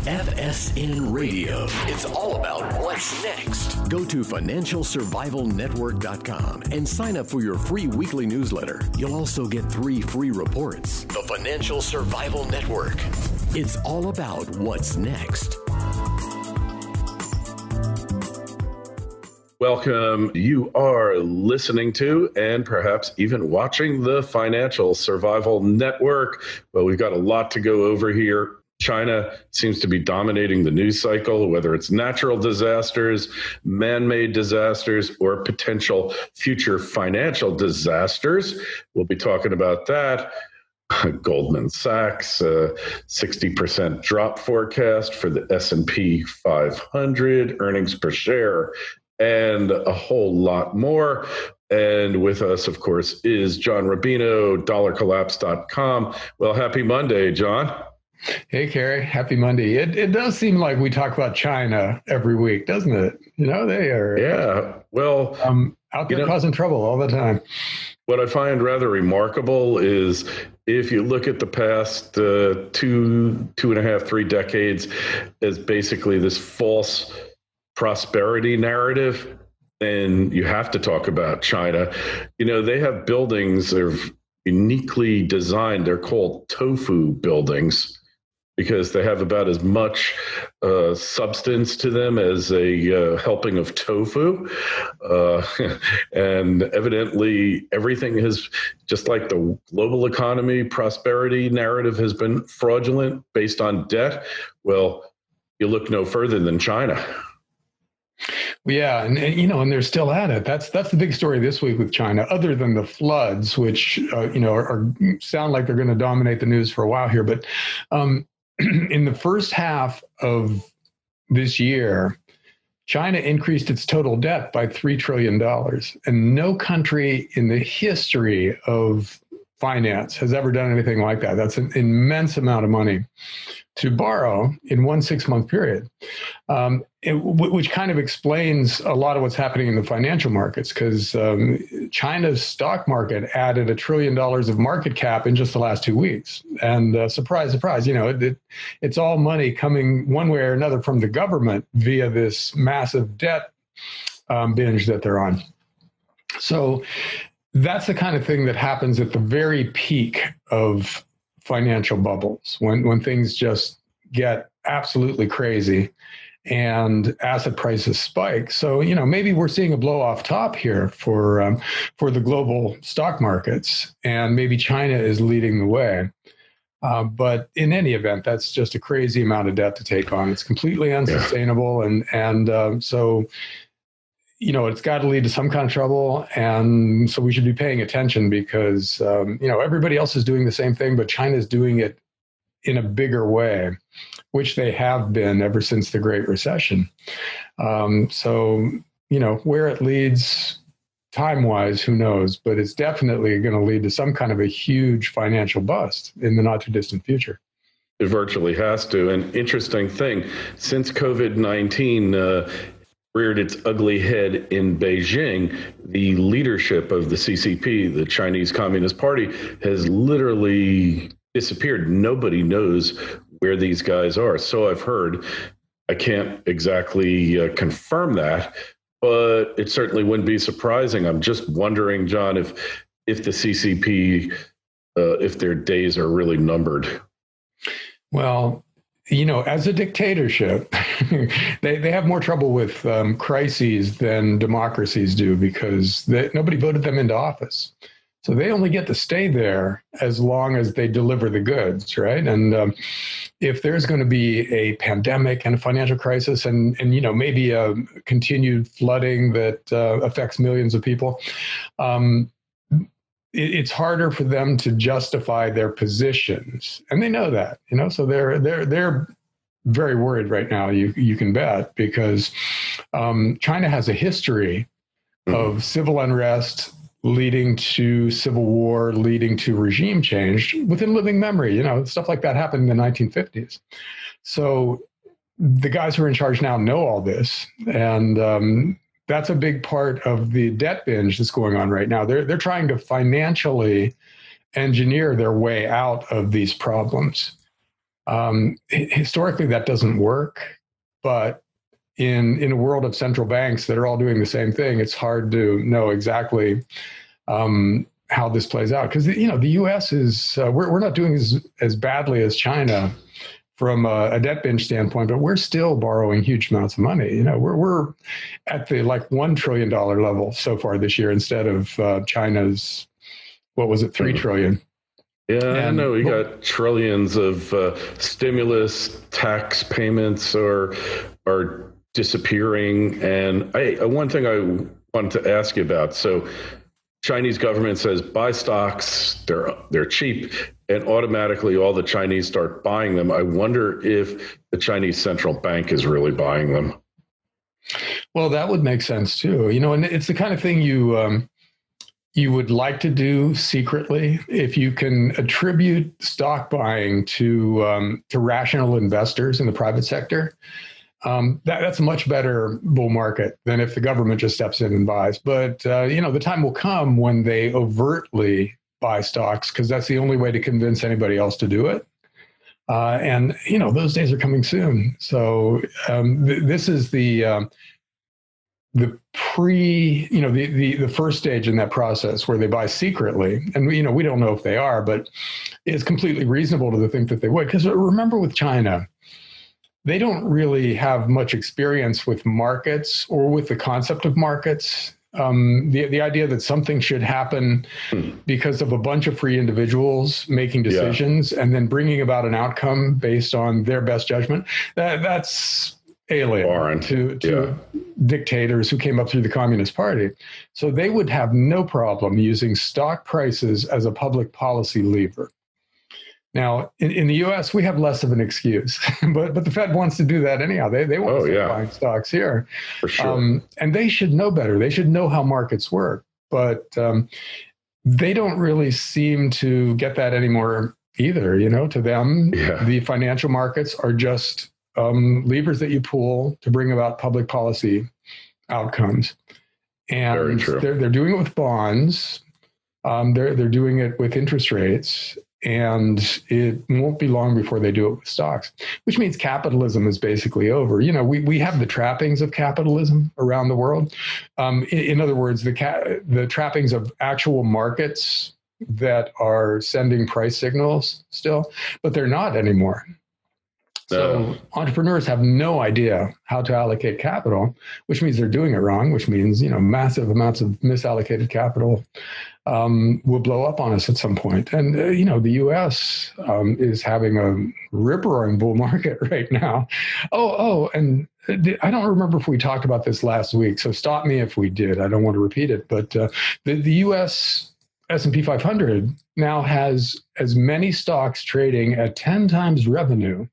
FSN Radio. It's all about what's next. Go to financialsurvivalnetwork.com and sign up for your free weekly newsletter. You'll also get 3 free reports. The Financial Survival Network. It's all about what's next. Welcome. You are listening to and perhaps even watching the Financial Survival Network. Well, we've got a lot to go over here. China seems to be dominating the news cycle, whether it's natural disasters, man-made disasters, or potential future financial disasters. We'll be talking about that. Goldman Sachs, 60% drop forecast for the S&P 500, earnings per share, and a whole lot more. And with us, of course, is John Rubino, dollarcollapse.com. Well, happy Monday, John. Hey, Kerry. Happy Monday. It does seem like we talk about China every week, doesn't it? You know, they are out there causing trouble all the time. What I find rather remarkable is if you look at the past 2.5, 3 decades as basically this false prosperity narrative, and you have to talk about China. You know, they have buildings that are uniquely designed. They're called tofu buildings because they have about as much substance to them as a helping of tofu. And evidently everything has, just like the global economy prosperity narrative has been fraudulent based on debt. Well, you look no further than China. Yeah, and they're still at it. That's the big story this week with China, other than the floods, which sound like they're going to dominate the news for a while here. But in the first half of this year, China increased its total debt by $3 trillion, and no country in the history of finance has ever done anything like that. That's an immense amount of money to borrow in one 6-month period, which kind of explains a lot of what's happening in the financial markets, because China's stock market added $1 trillion of market cap in just the last 2 weeks. And surprise, surprise, it's all money coming one way or another from the government via this massive debt binge that they're on. So that's the kind of thing that happens at the very peak of financial bubbles, when things just get absolutely crazy and asset prices spike. So, maybe we're seeing a blow off top here for the global stock markets, and maybe China is leading the way. But in any event, that's just a crazy amount of debt to take on. It's completely unsustainable. And so, it's got to lead to some kind of trouble. And so we should be paying attention because, everybody else is doing the same thing, but China's doing it in a bigger way, which they have been ever since the Great Recession. So, where it leads time-wise, who knows? But it's definitely going to lead to some kind of a huge financial bust in the not-too-distant future. It virtually has to. An interesting thing, since COVID-19 reared its ugly head in Beijing, the leadership of the CCP, the Chinese Communist Party, has literally disappeared. Nobody knows where these guys are. So I've heard. I can't exactly confirm that, but it certainly wouldn't be surprising. I'm just wondering, John, if the CCP, if their days are really numbered. Well, as a dictatorship, they have more trouble with crises than democracies do because nobody voted them into office. So they only get to stay there as long as they deliver the goods, right? And if there's going to be a pandemic and a financial crisis and maybe a continued flooding that affects millions of people, it's harder for them to justify their positions, and they know that. So they're very worried right now. You can bet, because China has a history of civil unrest leading to civil war, leading to regime change within living memory. Stuff like that happened in the 1950s. So the guys who are in charge now know all this, and that's a big part of the debt binge that's going on right now. They're trying to financially engineer their way out of these problems. Historically, that doesn't work, but in a world of central banks that are all doing the same thing, it's hard to know exactly how this plays out. Because the U.S. is we're not doing as badly as China from a debt binge standpoint, but we're still borrowing huge amounts of money. We're at the $1 trillion level so far this year instead of China's, what was it, $3 trillion. Yeah, I know we got trillions of stimulus tax payments are disappearing. And one thing I wanted to ask you about. So Chinese government says buy stocks, they're cheap, and automatically all the Chinese start buying them. I wonder if the Chinese central bank is really buying them. Well, that would make sense too. And it's the kind of thing you would like to do secretly if you can attribute stock buying to rational investors in the private sector. That's a much better bull market than if the government just steps in and buys. But the time will come when they overtly buy stocks, because that's the only way to convince anybody else to do it. And those days are coming soon. So this is the first stage in that process where they buy secretly. And we don't know if they are, but it's completely reasonable to think that they would. Because remember, with China, they don't really have much experience with markets or with the concept of markets. The idea that something should happen because of a bunch of free individuals making decisions and then bringing about an outcome based on their best judgment, that's alien to dictators who came up through the Communist Party. So they would have no problem using stock prices as a public policy lever. Now, in the U.S., we have less of an excuse, but the Fed wants to do that anyhow. They want to start buying stocks here. For sure. And they should know better. They should know how markets work, but they don't really seem to get that anymore either. To them, the financial markets are just levers that you pull to bring about public policy outcomes. And they're doing it with bonds. They're doing it with interest rates. And it won't be long before they do it with stocks, which means capitalism is basically over. We have the trappings of capitalism around the world. In other words, the trappings of actual markets that are sending price signals still, but they're not anymore. So entrepreneurs have no idea how to allocate capital, which means they're doing it wrong, which means, massive amounts of misallocated capital will blow up on us at some point. And, the U.S. Is having a rip-roaring bull market right now. And I don't remember if we talked about this last week, so stop me if we did. I don't want to repeat it. But the U.S. S&P 500 now has as many stocks trading at 10 times revenue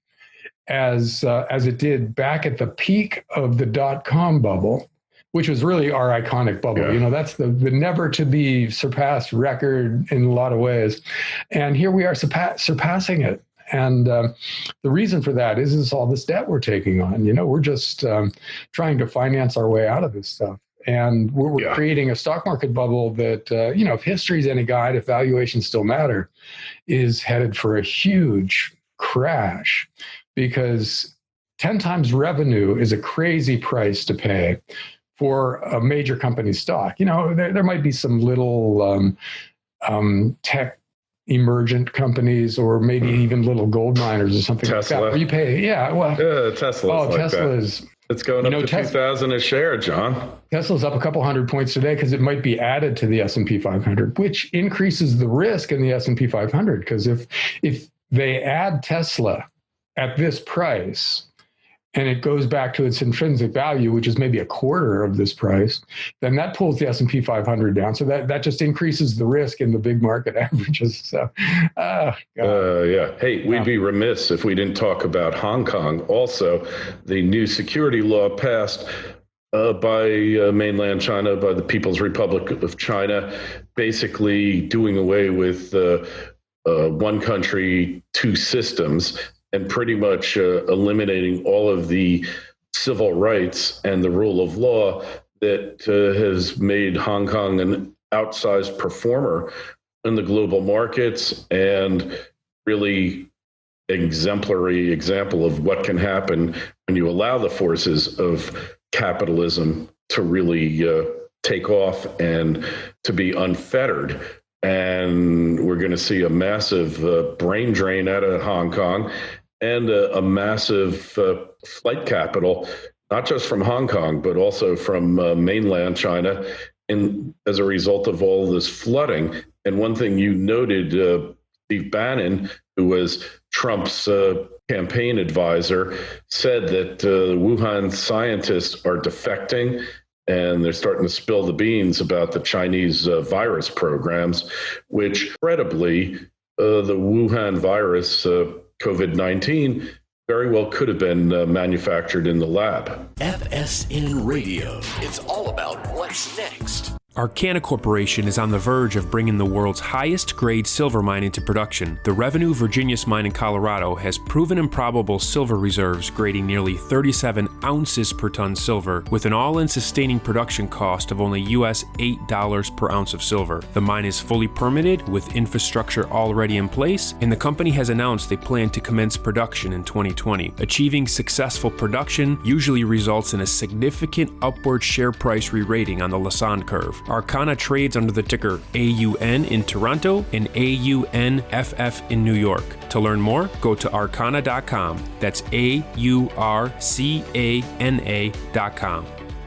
as it did back at the peak of the dot-com bubble, which was really our iconic bubble. That's the never to be surpassed record in a lot of ways. And here we are surpassing it. And the reason for that is all this debt we're taking on. We're just trying to finance our way out of this stuff. And we're creating a stock market bubble that, if history's any guide, if valuations still matter, is headed for a huge crash. Because 10 times revenue is a crazy price to pay for a major company's stock. There might be some little tech emergent companies, or maybe even little gold miners or something like that, where you pay. Tesla's it's going up to 2,000 a share, John. Tesla's up a couple hundred points today because it might be added to the S&P 500, which increases the risk in the S&P 500. Because if they add Tesla at this price, and it goes back to its intrinsic value, which is maybe a quarter of this price, then that pulls the S&P 500 down. So that just increases the risk in the big market averages. So, Hey, we'd be remiss if we didn't talk about Hong Kong. Also, the new security law passed by mainland China, by the People's Republic of China, basically doing away with one country, two systems, and pretty much eliminating all of the civil rights and the rule of law that has made Hong Kong an outsized performer in the global markets and really exemplary example of what can happen when you allow the forces of capitalism to really take off and to be unfettered. And we're going to see a massive brain drain out of Hong Kong and a massive flight capital, not just from Hong Kong, but also from mainland China, and as a result of all this flooding. And one thing you noted, Steve Bannon, who was Trump's campaign advisor, said that Wuhan scientists are defecting and they're starting to spill the beans about the Chinese virus programs, which incredibly, the Wuhan virus, COVID-19, very well could have been manufactured in the lab. FSN Radio. It's all about what's next. Arcana Corporation is on the verge of bringing the world's highest grade silver mine into production. The Revenue Virginius mine in Colorado has proven improbable silver reserves grading nearly 37 ounces per ton silver, with an all-in sustaining production cost of only US $8 per ounce of silver. The mine is fully permitted with infrastructure already in place, and the company has announced they plan to commence production in 2020. Achieving successful production usually results in a significant upward share price re-rating on the Lassonde curve. Arcana trades under the ticker AUN in Toronto and AUNFF in New York. To learn more, go to arcana.com. That's AURCANA.com.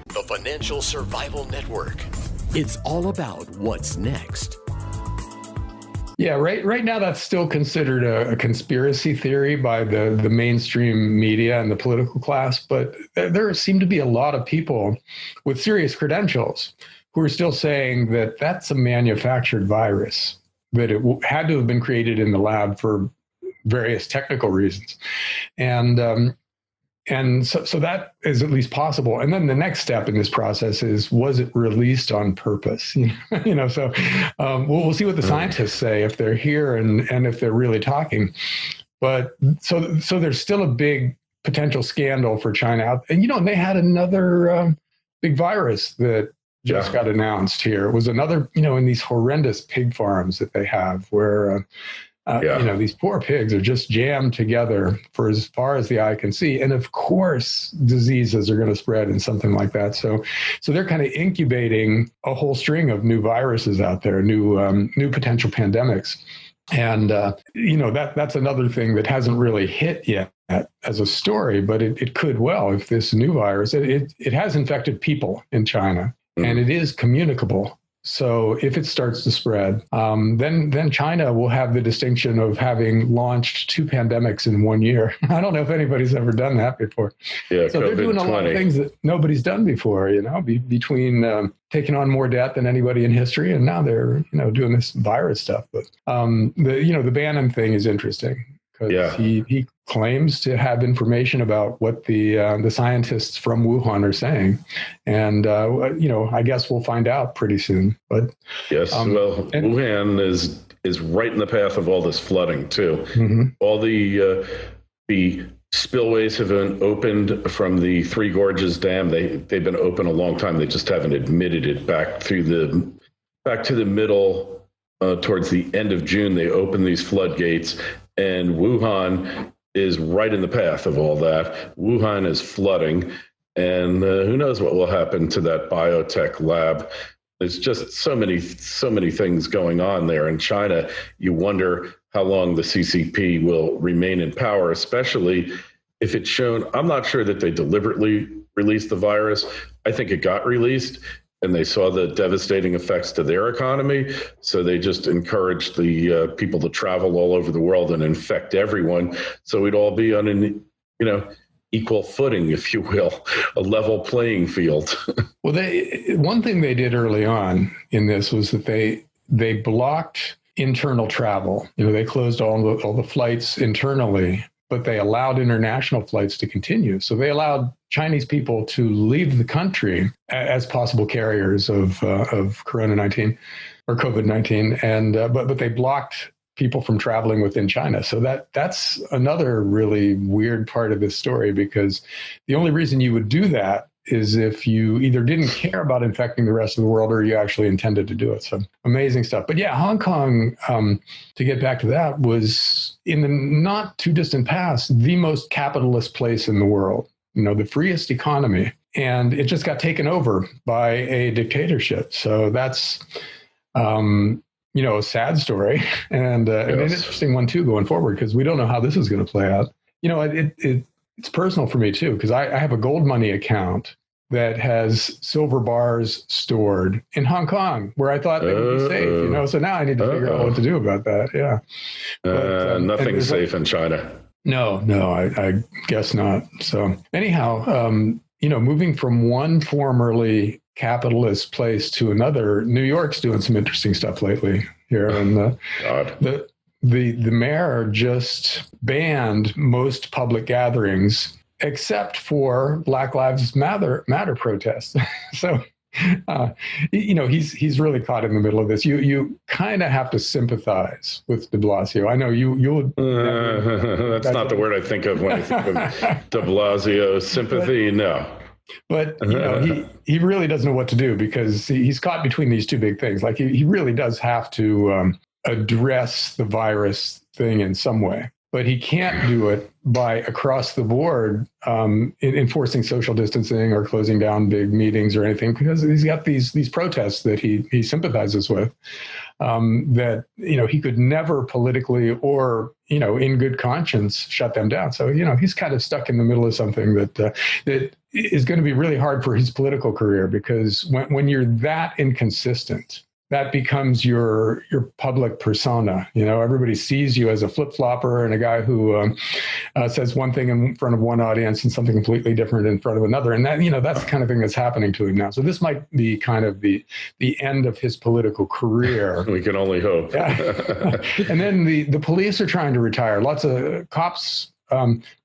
The Financial Survival Network. It's all about what's next. Yeah, right now that's still considered a conspiracy theory by the mainstream media and the political class, but there seem to be a lot of people with serious credentials who are still saying that that's a manufactured virus, that it had to have been created in the lab for various technical reasons. And so that is at least possible. And then the next step in this process is, was it released on purpose? So we'll see what the scientists say if they're here and if they're really talking. But so there's still a big potential scandal for China out. And, they had another big virus that just got announced here. It was another, in these horrendous pig farms that they have where, these poor pigs are just jammed together for as far as the eye can see. And of course, diseases are going to spread in something like that. So they're kind of incubating a whole string of new viruses out there, new potential pandemics. And, that's another thing that hasn't really hit yet as a story, but it could well if this new virus, it has infected people in China. And it is communicable. So if it starts to spread, then China will have the distinction of having launched 2 pandemics in 1 year. I don't know if anybody's ever done that before. Yeah, so they're doing a lot of things that nobody's done before, between taking on more debt than anybody in history, and now they're doing this virus stuff. But the Bannon thing is interesting because he claims to have information about what the scientists from Wuhan are saying, and I guess we'll find out pretty soon. But yes, Wuhan is right in the path of all this flooding too. Mm-hmm. All the spillways have been opened from the Three Gorges Dam. They've been open a long time. They just haven't admitted it back to the middle towards the end of June. They opened these floodgates, and Wuhan is right in the path of all that. Wuhan is flooding, and who knows what will happen to that biotech lab. There's just so many things going on there in China. You wonder how long the CCP will remain in power, especially if it's shown. I'm not sure that they deliberately released the virus. I think it got released, and they saw the devastating effects to their economy. So they just encouraged the people to travel all over the world and infect everyone. So we'd all be on an, equal footing, if you will, a level playing field. Well, one thing they did early on in this was that they blocked internal travel. They closed all the flights internally, but they allowed international flights to continue. So they allowed Chinese people to leave the country as possible carriers of Corona-19 or COVID-19, and but they blocked people from traveling within China. So that's another really weird part of this story, because the only reason you would do that is if you either didn't care about infecting the rest of the world or you actually intended to do it. So amazing stuff. But yeah, Hong Kong, to get back to that, was in the not too distant past, the most capitalist place in the world, the freest economy. And it just got taken over by a dictatorship. So that's, a sad story and an interesting one too, going forward, because we don't know how this is going to play out. It's personal for me too, because I have a gold money account that has silver bars stored in Hong Kong, where I thought they would be safe. So now I need to figure out what to do about that. Yeah, but, nothing's safe in China. No, I guess not. So anyhow, moving from one formerly capitalist place to another, New York's doing some interesting stuff lately here, and the mayor just banned most public gatherings except for Black Lives Matter protests. So, he's really caught in the middle of this. You kind of have to sympathize with Deblasio. I know you. That's not the word I think of when I think of Deblasio. Sympathy, no. But he really doesn't know what to do, because he's caught between these two big things. Like he really does have to address the virus thing in some way, but he can't do it by across the board enforcing social distancing or closing down big meetings or anything, because he's got these protests that he sympathizes with that he could never politically or in good conscience shut them down. So he's kind of stuck in the middle of something that is going to be really hard for his political career, because when you're that inconsistent, that becomes your public persona. Everybody sees you as a flip-flopper and a guy who says one thing in front of one audience and something completely different in front of another. And that, that's the kind of thing that's happening to him now. So this might be kind of the end of his political career. We can only hope. Yeah. And then the police are trying to retire. Lots of cops.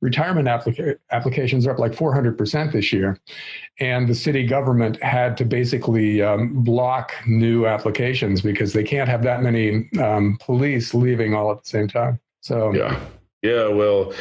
Retirement applications are up like 400% this year. And the city government had to basically block new applications because they can't have that many police leaving all at the same time. So yeah. Well,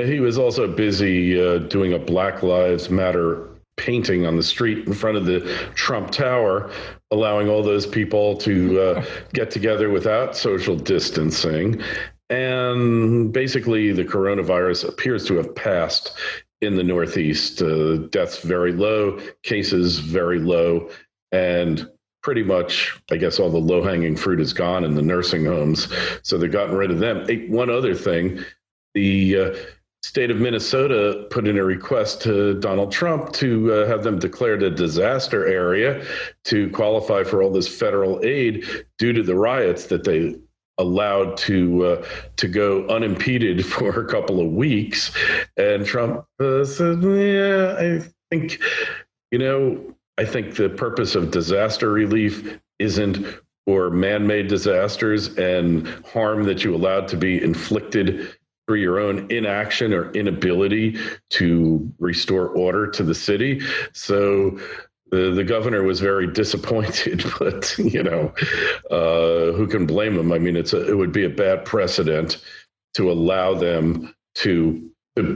he was also busy doing a Black Lives Matter painting on the street in front of the Trump Tower, allowing all those people to get together without social distancing. And basically, the coronavirus appears to have passed in the Northeast. Deaths very low, cases very low, and pretty much, I guess, all the low-hanging fruit is gone in the nursing homes. So they've gotten rid of them. One other thing, the state of Minnesota put in a request to Donald Trump to have them declared a disaster area to qualify for all this federal aid due to the riots that they allowed to go unimpeded for a couple of weeks. And Trump said, I think the purpose of disaster relief isn't for man-made disasters and harm that you allowed to be inflicted through your own inaction or inability to restore order to the city. So the governor was very disappointed, but who can blame him? I mean, it would be a bad precedent to allow them to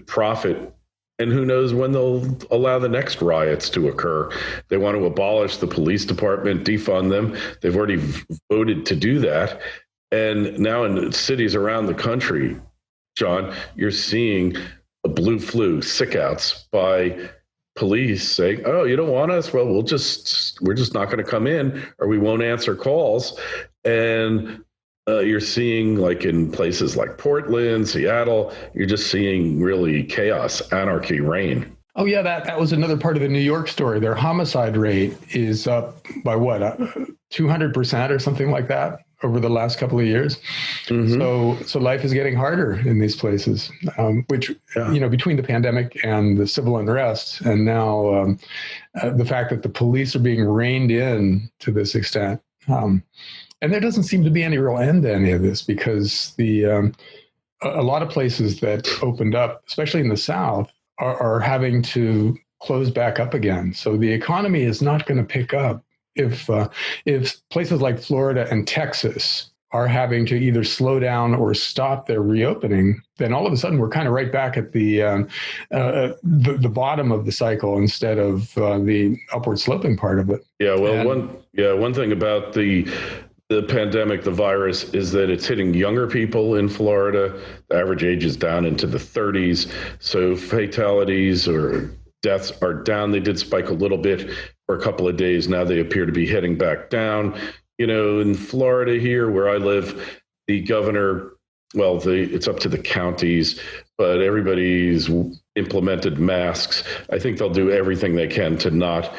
profit, and who knows when they'll allow the next riots to occur. They want to abolish the police department, defund them. They've already voted to do that, and now in cities around the country, John, you're seeing a blue flu, sick outs by police saying, "Oh, you don't want us? Well, we're just not going to come in, or we won't answer calls." And you're seeing, like in places like Portland, Seattle, you're just seeing really chaos, anarchy reign. Oh yeah, that was another part of the New York story. Their homicide rate is up by 200% or something like that over the last couple of years. Mm-hmm. So life is getting harder in these places, which, between the pandemic and the civil unrest, and now the fact that the police are being reined in to this extent. And there doesn't seem to be any real end to any of this, because a lot of places that opened up, especially in the South, are having to close back up again. So the economy is not going to pick up if places like Florida and Texas are having to either slow down or stop their reopening, then all of a sudden we're kind of right back at the bottom of the cycle instead of the upward sloping part of it. Yeah, well, one thing about the pandemic, the virus, is that it's hitting younger people in Florida. The average age is down into the 30s. So fatalities or deaths are down. They did spike a little bit for a couple of days. Now they appear to be heading back down. In Florida here where I live, the governor, it's up to the counties, but everybody's implemented masks. I think they'll do everything they can to not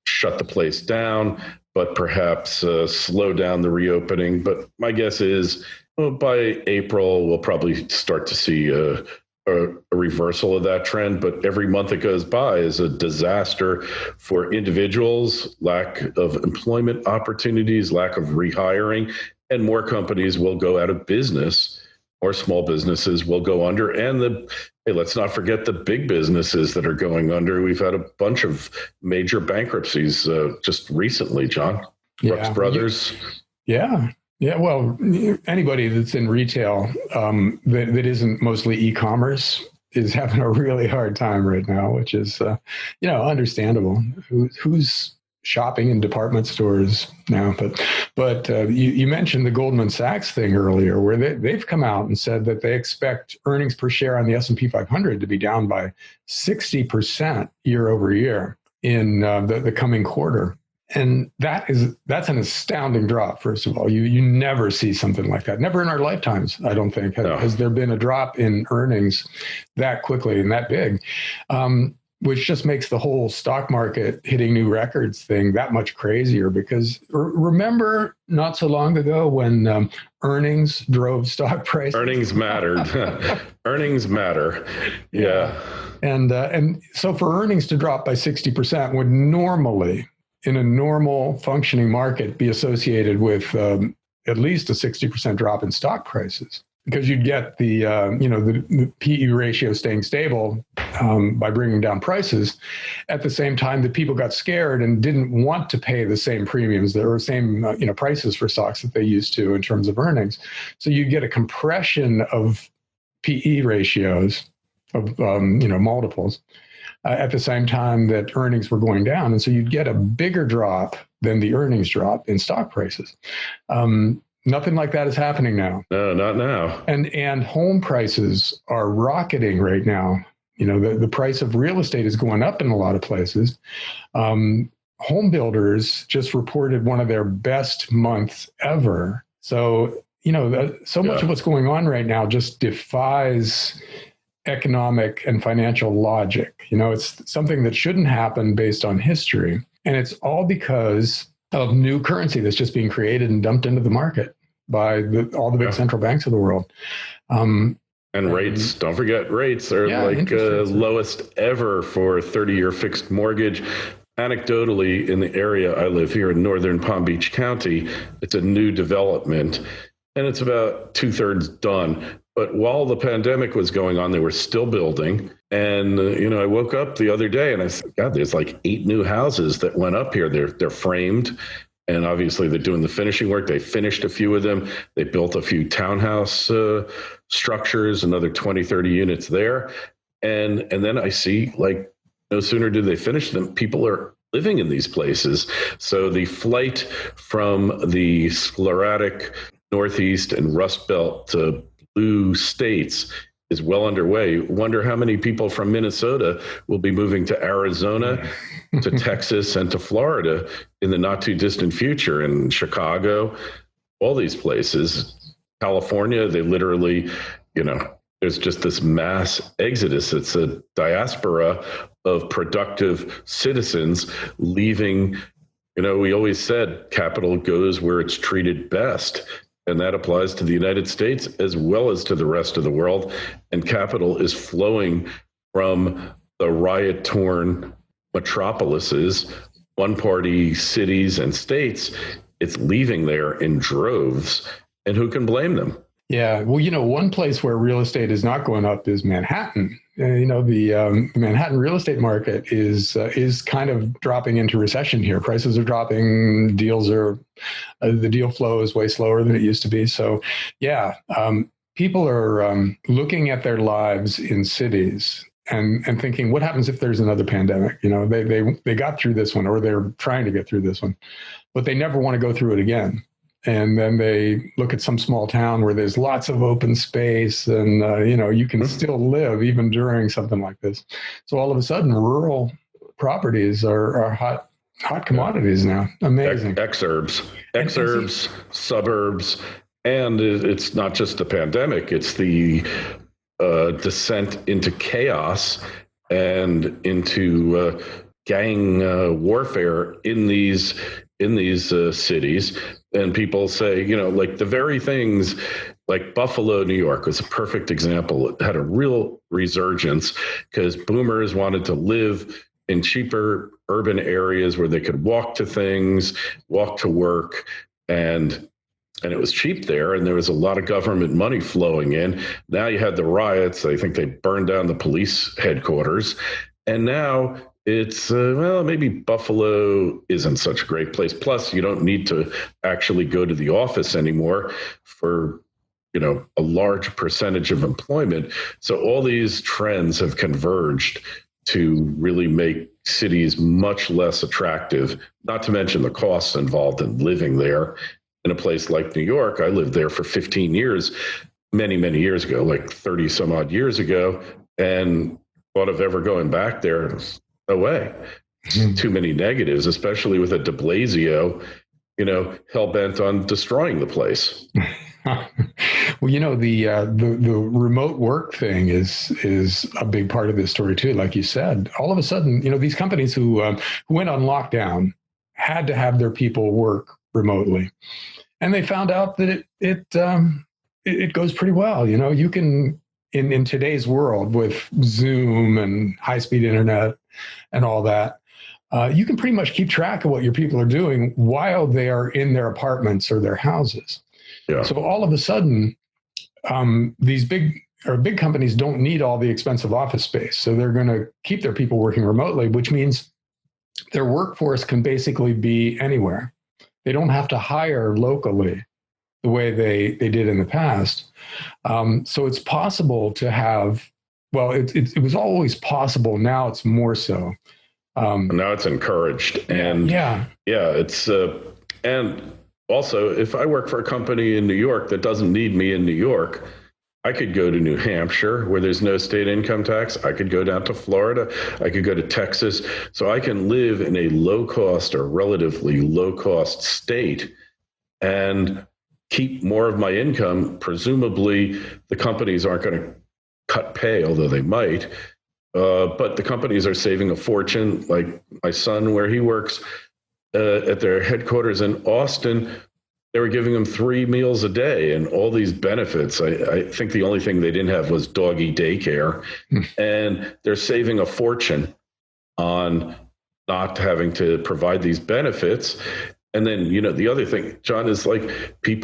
shut the place down, but perhaps slow down the reopening. But my guess is by April, we'll probably start to see a reversal of that trend. But every month that goes by is a disaster for individuals, lack of employment opportunities, lack of rehiring, and more companies will go out of business, or small businesses will go under. And let's not forget the big businesses that are going under. We've had a bunch of major bankruptcies just recently, John. Brooks Brothers. Yeah. Well, anybody that's in retail that isn't mostly e-commerce is having a really hard time right now, which is, understandable. Who's shopping in department stores now? But you mentioned the Goldman Sachs thing earlier, where they've come out and said that they expect earnings per share on the S&P 500 to be down by 60% year over year in the coming quarter. And that's an astounding drop. First of all, you never see something like that. Never in our lifetimes, I don't think, has there been a drop in earnings that quickly and that big, which just makes the whole stock market hitting new records thing that much crazier. Because remember not so long ago when earnings drove stock prices? Earnings mattered. Earnings matter. Yeah. And so for earnings to drop by 60% would normally, in a normal functioning market, be associated with at least a 60% drop in stock prices, because you'd get the PE ratio staying stable by bringing down prices at the same time that people got scared and didn't want to pay the same premiums or same prices for stocks that they used to in terms of earnings. So you get a compression of PE ratios of multiples. At the same time that earnings were going down. And so you'd get a bigger drop than the earnings drop in stock prices. Nothing like that is happening now. No, not now. And home prices are rocketing right now. The price of real estate is going up in a lot of places. Home builders just reported one of their best months ever. So, much of what's going on right now just defies economic and financial logic. It's something that shouldn't happen based on history. And it's all because of new currency that's just being created and dumped into the market by all the big central banks of the world. And rates, don't forget, rates are lowest ever for a 30-year fixed mortgage. Anecdotally, in the area I live here in northern Palm Beach County, it's a new development and it's about 2/3 done. But while the pandemic was going on, they were still building. And, I woke up the other day and I said, God, there's like 8 new houses that went up here. They're framed. And obviously they're doing the finishing work. They finished a few of them. They built a few townhouse structures, another 20, 30 units there. And then I see, no sooner do they finish them, people are living in these places. So the flight from the sclerotic Northeast and Rust Belt to blue states is well underway. Wonder how many people from Minnesota will be moving to Arizona, to Texas, and to Florida in the not too distant future, and Chicago, all these places. California, they literally, there's just this mass exodus. It's a diaspora of productive citizens leaving. We always said capital goes where it's treated best. And that applies to the United States as well as to the rest of the world. And capital is flowing from the riot-torn metropolises, one-party cities and states. It's leaving there in droves. And who can blame them? Yeah. Well, one place where real estate is not going up is Manhattan. The Manhattan real estate market is kind of dropping into recession here. Prices are dropping. The deal flow is way slower than it used to be. So, yeah, people are looking at their lives in cities and thinking, what happens if there's another pandemic? They got through this one, or they're trying to get through this one, but they never want to go through it again. And then they look at some small town where there's lots of open space and, you can still live even during something like this. So all of a sudden, rural properties are hot commodities now. Amazing. Exurbs, suburbs. And it's not just the pandemic, it's the descent into chaos and into gang warfare in these cities. And people say, like the very things like Buffalo, New York was a perfect example. It had a real resurgence because boomers wanted to live in cheaper urban areas where they could walk to things, walk to work, and it was cheap there, and there was a lot of government money flowing in. Now you had the riots. I think they burned down the police headquarters, and now it's, maybe Buffalo isn't such a great place. Plus, you don't need to actually go to the office anymore for, a large percentage of employment. So all these trends have converged to really make cities much less attractive, not to mention the costs involved in living there. In a place like New York, I lived there for 15 years, many, many years ago, like 30 some odd years ago, and thought of ever going back there. No way. Too many negatives, especially with a Deblasio, hell-bent on destroying the place. Well, the remote work thing is a big part of this story too. Like you said, all of a sudden, these companies who went on lockdown had to have their people work remotely, and they found out that it goes pretty well. You can in today's world with Zoom and high-speed internet and all that, you can pretty much keep track of what your people are doing while they are in their apartments or their houses. Yeah. So all of a sudden, these big companies don't need all the expensive office space. So they're going to keep their people working remotely, which means their workforce can basically be anywhere. They don't have to hire locally the way they did in the past. So it's possible to have, it was always possible. Now it's more so. Now it's encouraged. And it's, and also if I work for a company in New York that doesn't need me in New York, I could go to New Hampshire where there's no state income tax. I could go down to Florida. I could go to Texas. So I can live in a low cost or relatively low cost state and keep more of my income. Presumably the companies aren't going to cut pay, although they might. But the companies are saving a fortune. Like my son, where he works at their headquarters in Austin, they were giving him 3 meals a day and all these benefits. I think the only thing they didn't have was doggy daycare. And they're saving a fortune on not having to provide these benefits. And then, the other thing, John, is like a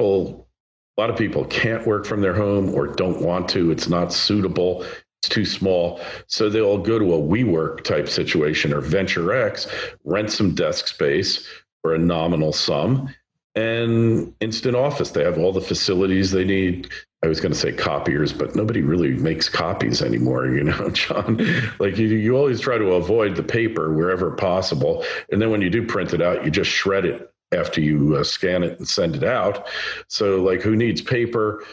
lot of people can't work from their home or don't want to. It's not suitable. It's too small. So they'll go to a WeWork type situation or Venture X, rent some desk space for a nominal sum, and instant office. They have all the facilities they need. I was going to say copiers, but nobody really makes copies anymore, John. Like you always try to avoid the paper wherever possible. And then when you do print it out, you just shred it after you scan it and send it out. So like, who needs paper?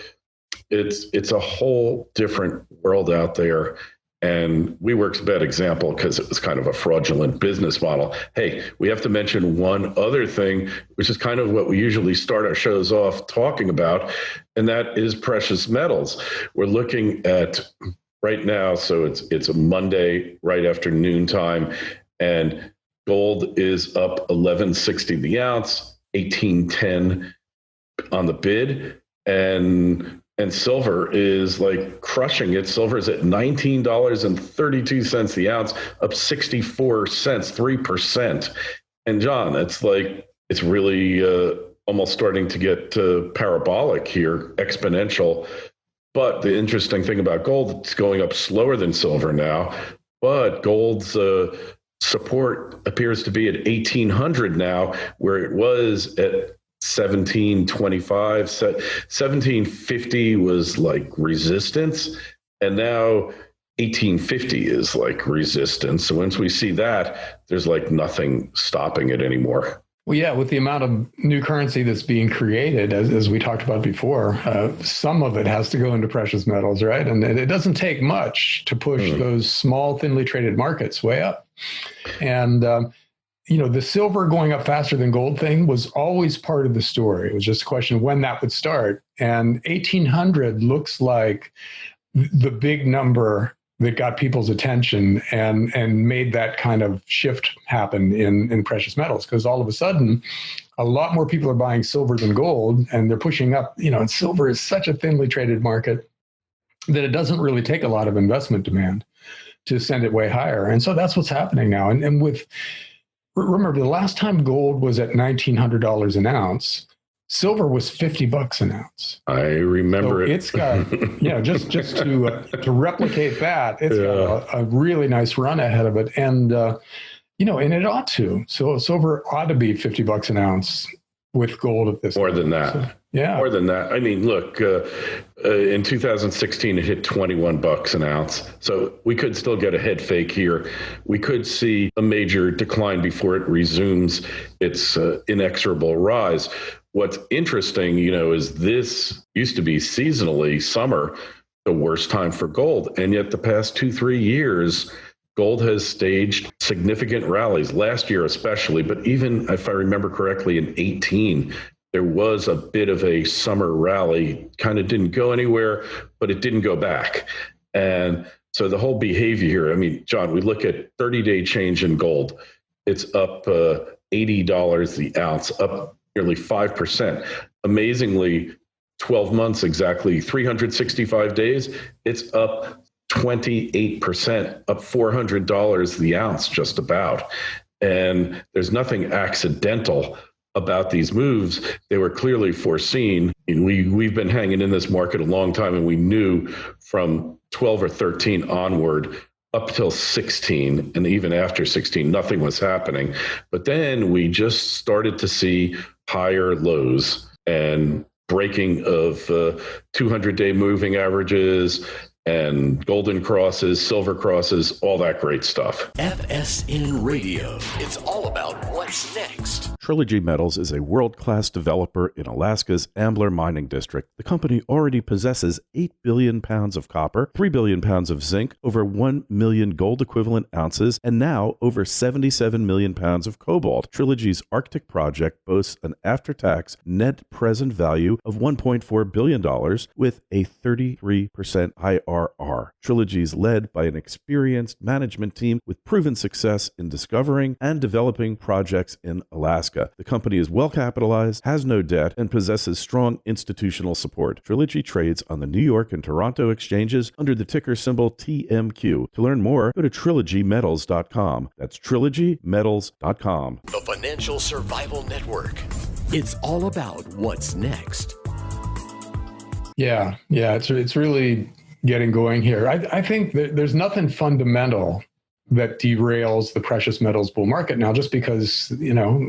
It's a whole different world out there. And WeWork's a bad example because it was kind of a fraudulent business model. Hey, we have to mention one other thing, which is kind of what we usually start our shows off talking about, and that is precious metals. We're looking at right now, so it's a Monday right after noontime, and gold is up 1160 the ounce, 1810 on the bid, and silver is like crushing it. Silver is at $19.32 the ounce, up 64 cents, 3%. And John, it's like, it's really almost starting to get parabolic here, exponential. But the interesting thing about gold, it's going up slower than silver now, but gold's support appears to be at 1,800 now, where it was at 1725. 1750 was like resistance, and now 1850 is like resistance. So once we see that, there's like nothing stopping it anymore. Well, yeah, with the amount of new currency that's being created, as we talked about before, some of it has to go into precious metals, right? And it doesn't take much to push those small, thinly traded markets way up. And, the silver going up faster than gold thing was always part of the story. It was just a question of when that would start. And 1,800 looks like the big number that got people's attention and made that kind of shift happen in precious metals, because all of a sudden a lot more people are buying silver than gold, and they're pushing up, and silver is such a thinly traded market that it doesn't really take a lot of investment demand to send it way higher. And so that's what's happening now. And remember, the last time gold was at $1,900 an ounce, silver was $50 an ounce. I remember it. It's got, just to replicate that, it's got a really nice run ahead of it, and and it ought to. So silver ought to be $50 an ounce with gold at this. More than that. So, yeah. More than that. I mean, look, in 2016, it hit $21 an ounce. So we could still get a head fake here. We could see a major decline before it resumes its inexorable rise. What's interesting, is this used to be seasonally summer, the worst time for gold. And yet the past 2-3 years, gold has staged significant rallies, last year especially, but even if I remember correctly, in 18, there was a bit of a summer rally, kind of didn't go anywhere, but it didn't go back. And so the whole behavior here, I mean, John, we look at 30-day change in gold. It's up $80 the ounce, up nearly 5%. Amazingly, 12 months exactly, 365 days, it's up 28%, up $400 the ounce just about. And there's nothing accidental about these moves. They were clearly foreseen. And we've been hanging in this market a long time, and we knew from 12 or 13 onward up till 16, and even after 16, nothing was happening. But then we just started to see higher lows and breaking of 200-day moving averages and golden crosses, silver crosses, all that great stuff. FSN Radio. It's all about what's next. Trilogy Metals is a world-class developer in Alaska's Ambler mining district. The company already possesses 8 billion pounds of copper, 3 billion pounds of zinc, over 1 million gold-equivalent ounces, and now over 77 million pounds of cobalt. Trilogy's Arctic project boasts an after-tax net present value of $1.4 billion with a 33% IRR. Trilogy is led by an experienced management team with proven success in discovering and developing projects in Alaska. The company is well capitalized, has no debt, and possesses strong institutional support. Trilogy trades on the New York and Toronto exchanges under the ticker symbol TMQ. To learn more, go to trilogymetals.com. That's trilogymetals.com. The Financial Survival Network. It's all about what's next. Yeah, it's really getting going here. I think that there's nothing fundamental that derails the precious metals bull market now, just because,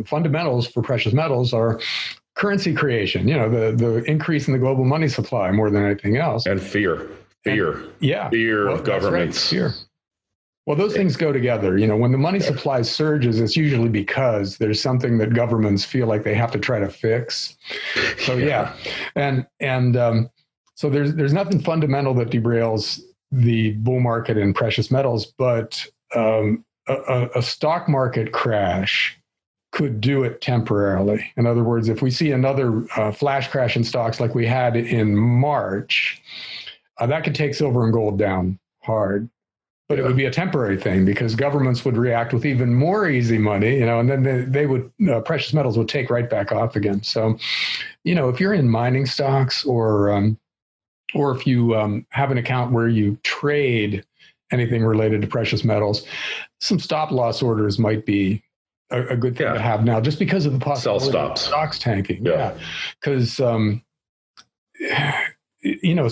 fundamentals for precious metals are currency creation, the increase in the global money supply more than anything else. And fear. Fear of governments. Right, fear. Well, those things go together. When the money supply surges, it's usually because there's something that governments feel like they have to try to fix. So so there's nothing fundamental that derails the bull market in precious metals, but a stock market crash could do it temporarily. In other words, if we see another flash crash in stocks like we had in March, that could take silver and gold down hard. But it would be a temporary thing because governments would react with even more easy money, and then they would precious metals would take right back off again. So, if you're in mining stocks or if you have an account where you trade anything related to precious metals, some stop loss orders might be a good thing to have now, just because of the possibility of stocks tanking. Yeah, because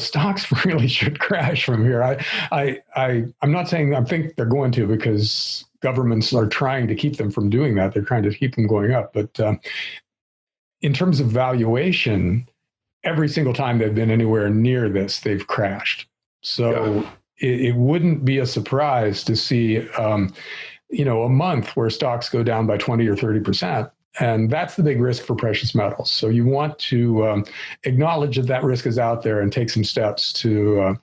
stocks really should crash from here. I'm not saying I think they're going to, because governments are trying to keep them from doing that. They're trying to keep them going up. But in terms of valuation, every single time they've been anywhere near this, they've crashed. So it wouldn't be a surprise to see, a month where stocks go down by 20 or 30%. And that's the big risk for precious metals. So you want to acknowledge that risk is out there and take some steps to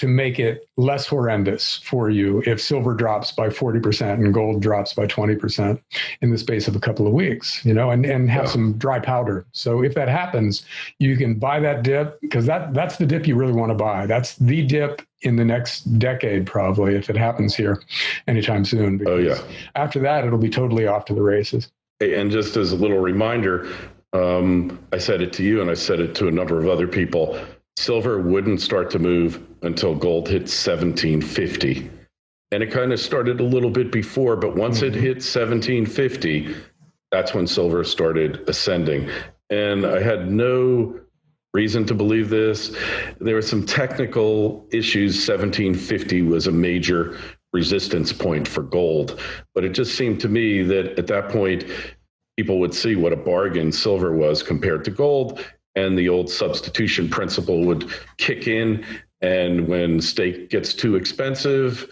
make it less horrendous for you if silver drops by 40% and gold drops by 20% in the space of a couple of weeks, and have some dry powder. So if that happens, you can buy that dip, because that's the dip you really want to buy. That's the dip in the next decade, probably, if it happens here anytime soon. Because after that, it'll be totally off to the races. And just as a little reminder, I said it to you and I said it to a number of other people, silver wouldn't start to move until gold hit 1750. And it kind of started a little bit before, but once it hit 1750, that's when silver started ascending. And I had no reason to believe this. There were some technical issues. 1750 was a major resistance point for gold. But it just seemed to me that at that point, people would see what a bargain silver was compared to gold, and the old substitution principle would kick in. And when steak gets too expensive,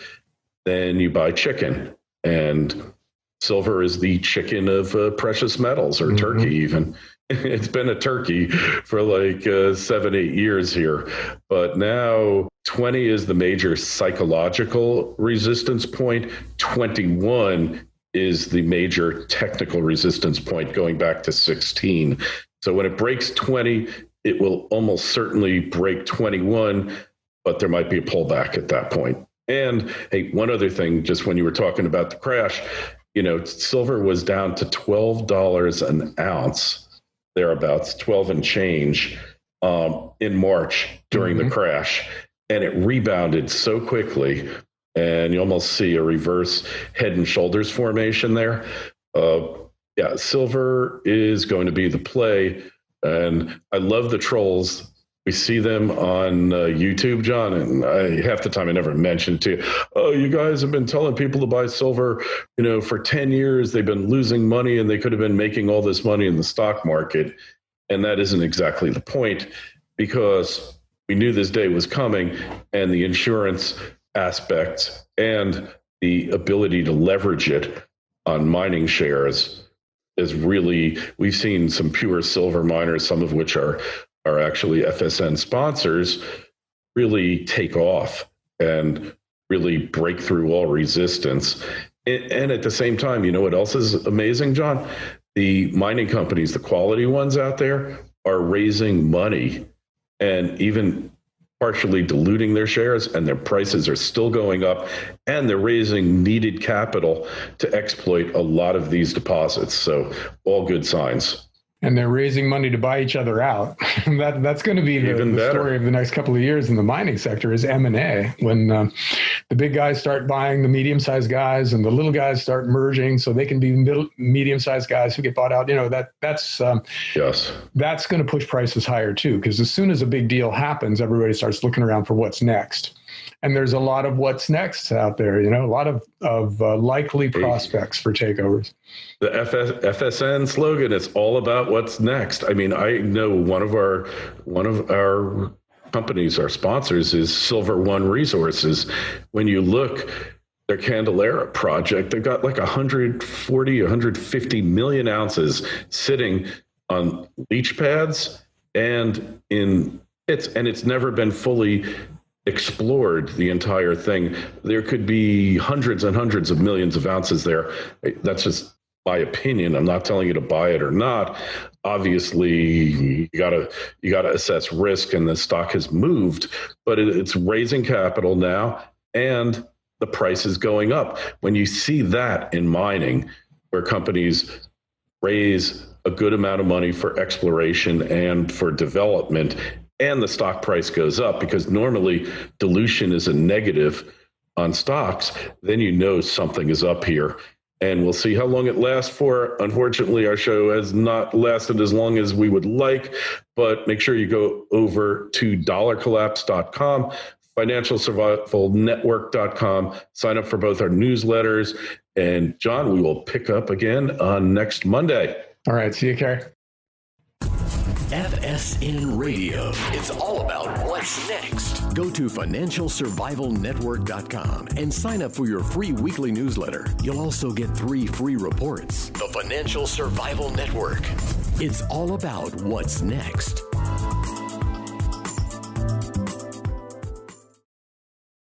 then you buy chicken. And silver is the chicken of precious metals, or turkey even. It's been a turkey for like 7-8 years here. But now 20 is the major psychological resistance point. 21 is the major technical resistance point, going back to 16. So when it breaks 20, it will almost certainly break 21, but there might be a pullback at that point. And hey, one other thing, just when you were talking about the crash, silver was down to $12 an ounce, thereabouts, 12 and change, in March during the crash. And it rebounded so quickly, and you almost see a reverse head and shoulders formation there. Silver is going to be the play. And I love the trolls. We see them on YouTube, John, and half the time I never mention to you, oh, you guys have been telling people to buy silver, for 10 years. They've been losing money, and they could have been making all this money in the stock market. And that isn't exactly the point, because we knew this day was coming, and the insurance aspects and the ability to leverage it on mining shares is really, we've seen some pure silver miners, some of which are actually FSN sponsors, really take off and really break through all resistance. And at the same time, what else is amazing, John? The mining companies, the quality ones out there, are raising money and even partially diluting their shares, and their prices are still going up, and they're raising needed capital to exploit a lot of these deposits. So all good signs. And they're raising money to buy each other out. That's going to be the story of the next couple of years in the mining sector, is M&A. When the big guys start buying the medium-sized guys, and the little guys start merging, so they can be medium-sized guys who get bought out. That's going to push prices higher too. Because as soon as a big deal happens, everybody starts looking around for what's next. And there's a lot of what's next out there, a lot of likely prospects for takeovers. The FSN slogan is all about what's next. I mean, I know one of our companies, our sponsors, is Silver One Resources. When you look, their Candelaria project, they've got like 140, 150 million ounces sitting on leach pads and in pits, and it's never been fully explored, the entire thing. There could be hundreds and hundreds of millions of ounces there. That's just my opinion. I'm not telling you to buy it or not. Obviously, you gotta assess risk, and the stock has moved, but it's raising capital now, and the price is going up. When you see that in mining, where companies raise a good amount of money for exploration and for development, and the stock price goes up, because normally dilution is a negative on stocks, then something is up here. and we'll see how long it lasts for. Unfortunately, our show has not lasted as long as we would like, but make sure you go over to dollarcollapse.com, financialsurvivalnetwork.com, sign up for both our newsletters. And John, we will pick up again on next Monday. All right. See you, Kerry. FSN Radio. It's all about what's next. Go to financialsurvivalnetwork.com and sign up for your free weekly newsletter. You'll also get 3 free reports. The Financial Survival Network. It's all about what's next.